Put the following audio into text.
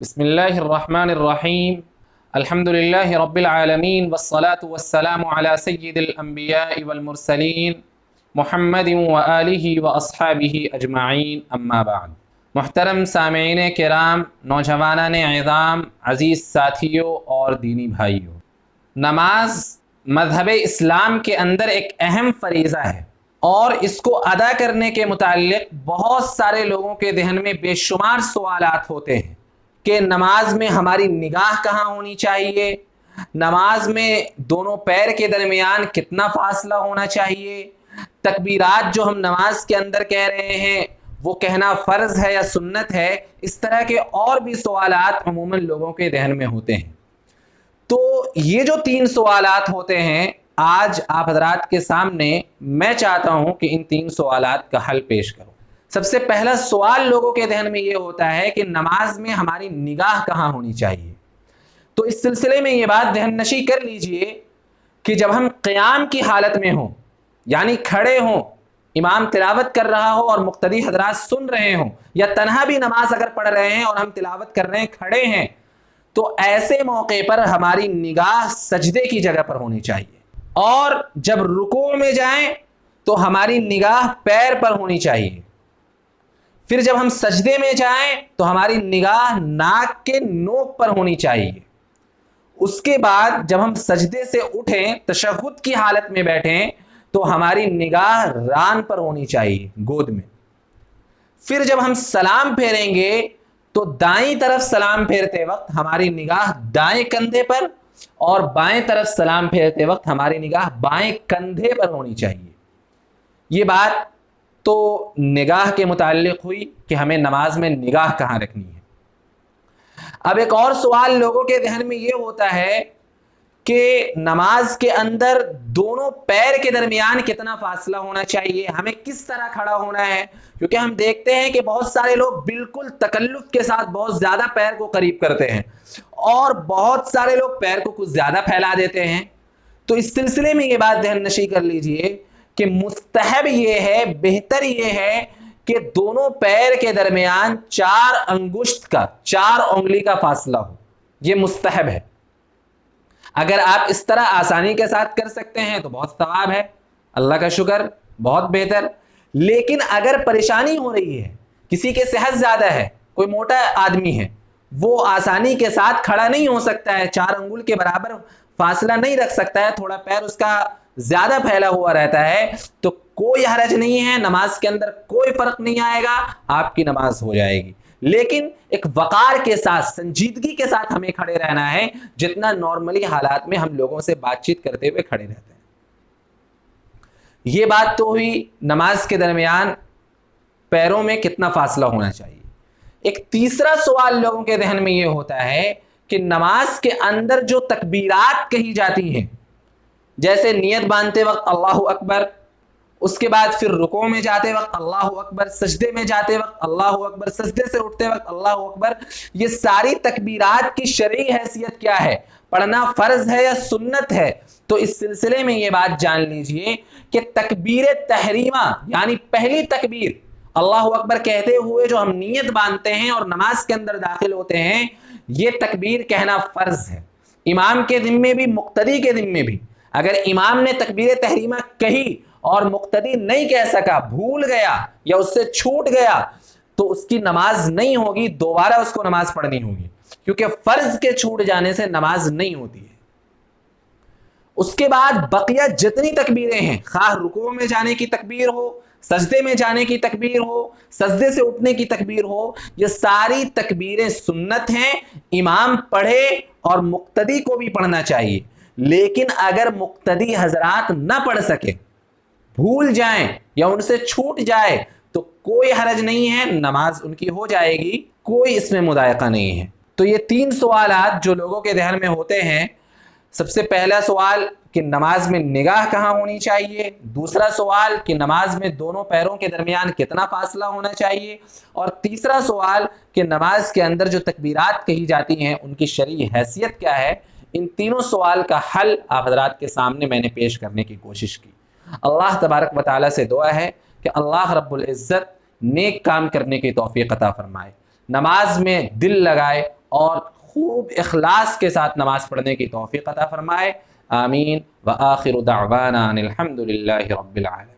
بسم الله الرحمن الرحيم. الحمد لله رب العالمين والصلاة والسلام على سيد الأنبياء والمرسلين محمد وآله وأصحابه أجمعين أما بعد. محترم سامعین کرام، نوجوانان عظام، عزیز ساتھیوں اور دینی بھائیوں، نماز مذہب اسلام کے اندر ایک اہم فریضہ ہے اور اس کو ادا کرنے کے متعلق بہت سارے لوگوں کے ذہن میں بے شمار سوالات ہوتے ہیں کہ نماز میں ہماری نگاہ کہاں ہونی چاہیے، نماز میں دونوں پیر کے درمیان کتنا فاصلہ ہونا چاہیے، تکبیرات جو ہم نماز کے اندر کہہ رہے ہیں وہ کہنا فرض ہے یا سنت ہے۔ اس طرح کے اور بھی سوالات عموماً لوگوں کے ذہن میں ہوتے ہیں۔ تو یہ جو 3 سوالات ہوتے ہیں، آج آپ حضرات کے سامنے میں چاہتا ہوں کہ ان 3 سوالات کا حل پیش کروں۔ سب سے پہلا سوال لوگوں کے ذہن میں یہ ہوتا ہے کہ نماز میں ہماری نگاہ کہاں ہونی چاہیے۔ تو اس سلسلے میں یہ بات ذہن نشی کر لیجئے کہ جب ہم قیام کی حالت میں ہوں، یعنی کھڑے ہوں، امام تلاوت کر رہا ہو اور مقتدی حضرات سن رہے ہوں، یا تنہا بھی نماز اگر پڑھ رہے ہیں اور ہم تلاوت کر رہے ہیں، کھڑے ہیں، تو ایسے موقع پر ہماری نگاہ سجدے کی جگہ پر ہونی چاہیے، اور جب رکوع میں جائیں تو ہماری نگاہ پیر پر ہونی چاہیے، پھر جب ہم سجدے میں جائیں تو ہماری نگاہ ناک کے نوک پر ہونی چاہیے، اس کے بعد جب ہم سجدے سے اٹھیں، تشہد کی حالت میں بیٹھیں، تو ہماری نگاہ ران پر ہونی چاہیے، گود میں، پھر جب ہم سلام پھیریں گے تو دائیں طرف سلام پھیرتے وقت ہماری نگاہ دائیں کندھے پر، اور بائیں طرف سلام پھیرتے وقت ہماری نگاہ بائیں کندھے پر ہونی چاہیے۔ یہ بات تو نگاہ کے متعلق ہوئی کہ ہمیں نماز میں نگاہ کہاں رکھنی ہے۔ اب ایک اور سوال لوگوں کے ذہن میں یہ ہوتا ہے کہ نماز کے اندر دونوں پیر کے درمیان کتنا فاصلہ ہونا چاہیے، ہمیں کس طرح کھڑا ہونا ہے، کیونکہ ہم دیکھتے ہیں کہ بہت سارے لوگ بالکل تکلف کے ساتھ بہت زیادہ پیر کو قریب کرتے ہیں اور بہت سارے لوگ پیر کو کچھ زیادہ پھیلا دیتے ہیں۔ تو اس سلسلے میں یہ بات ذہن نشی کر لیجئے کہ مستحب یہ ہے، بہتر یہ ہے کہ دونوں پیر کے درمیان 4 انگشت کا، 4 انگلی کا فاصلہ ہو، یہ مستحب ہے۔ اگر آپ اس طرح آسانی کے ساتھ کر سکتے ہیں تو بہت ثواب ہے، اللہ کا شکر، بہت بہتر۔ لیکن اگر پریشانی ہو رہی ہے، کسی کے صحت زیادہ ہے، کوئی موٹا آدمی ہے، وہ آسانی کے ساتھ کھڑا نہیں ہو سکتا ہے، 4 انگل کے برابر فاصلہ نہیں رکھ سکتا ہے، تھوڑا پیر اس کا زیادہ پھیلا ہوا رہتا ہے، تو کوئی حرج نہیں ہے، نماز کے اندر کوئی فرق نہیں آئے گا، آپ کی نماز ہو جائے گی۔ لیکن ایک وقار کے ساتھ، سنجیدگی کے ساتھ ہمیں کھڑے رہنا ہے، جتنا نارملی حالات میں ہم لوگوں سے بات چیت کرتے ہوئے کھڑے رہتے ہیں۔ یہ بات تو ہوئی نماز کے درمیان پیروں میں کتنا فاصلہ ہونا چاہیے۔ ایک تیسرا سوال لوگوں کے ذہن میں یہ ہوتا ہے کہ نماز کے اندر جو تکبیرات کہی جاتی ہیں، جیسے نیت باندھتے وقت اللہ اکبر، اس کے بعد پھر رکوع میں جاتے وقت اللہ اکبر، سجدے میں جاتے وقت اللہ اکبر، سجدے سے اٹھتے وقت اللہ اکبر، یہ ساری تکبیرات کی شرعی حیثیت کیا ہے، پڑھنا فرض ہے یا سنت ہے؟ تو اس سلسلے میں یہ بات جان لیجئے کہ تکبیر تحریمہ، یعنی پہلی تکبیر اللہ اکبر کہتے ہوئے جو ہم نیت باندھتے ہیں اور نماز کے اندر داخل ہوتے ہیں، یہ تکبیر کہنا فرض ہے، امام کے ذمے بھی، مقتدی کے ذمے بھی۔ اگر امام نے تکبیر تحریمہ کہی اور مقتدی نہیں کہہ سکا، بھول گیا یا اس سے چھوٹ گیا، تو اس کی نماز نہیں ہوگی، دوبارہ اس کو نماز پڑھنی ہوگی، کیونکہ فرض کے چھوٹ جانے سے نماز نہیں ہوتی ہے۔ اس کے بعد بقیہ جتنی تکبیریں ہیں، خواہ رکوع میں جانے کی تکبیر ہو، سجدے میں جانے کی تکبیر ہو، سجدے سے اٹھنے کی تکبیر ہو، یہ ساری تکبیریں سنت ہیں، امام پڑھے اور مقتدی کو بھی پڑھنا چاہیے۔ لیکن اگر مقتدی حضرات نہ پڑھ سکے، بھول جائیں یا ان سے چھوٹ جائے، تو کوئی حرج نہیں ہے، نماز ان کی ہو جائے گی، کوئی اس میں مضائقہ نہیں ہے۔ تو یہ 3 سوالات جو لوگوں کے ذہن میں ہوتے ہیں، سب سے پہلا سوال کہ نماز میں نگاہ کہاں ہونی چاہیے، دوسرا سوال کہ نماز میں دونوں پیروں کے درمیان کتنا فاصلہ ہونا چاہیے، اور تیسرا سوال کہ نماز کے اندر جو تکبیرات کہی جاتی ہیں ان کی شرعی حیثیت کیا ہے۔ ان تینوں سوال کا حل آپ حضرات کے سامنے میں نے پیش کرنے کی کوشش کی۔ اللہ تبارک و تعالیٰ سے دعا ہے کہ اللہ رب العزت نیک کام کرنے کی توفیق عطا فرمائے، نماز میں دل لگائے اور خوب اخلاص کے ساتھ نماز پڑھنے کی توفیق عطا فرمائے۔ آمین۔ وآخر دعوانا ان الحمد للہ رب العالمین۔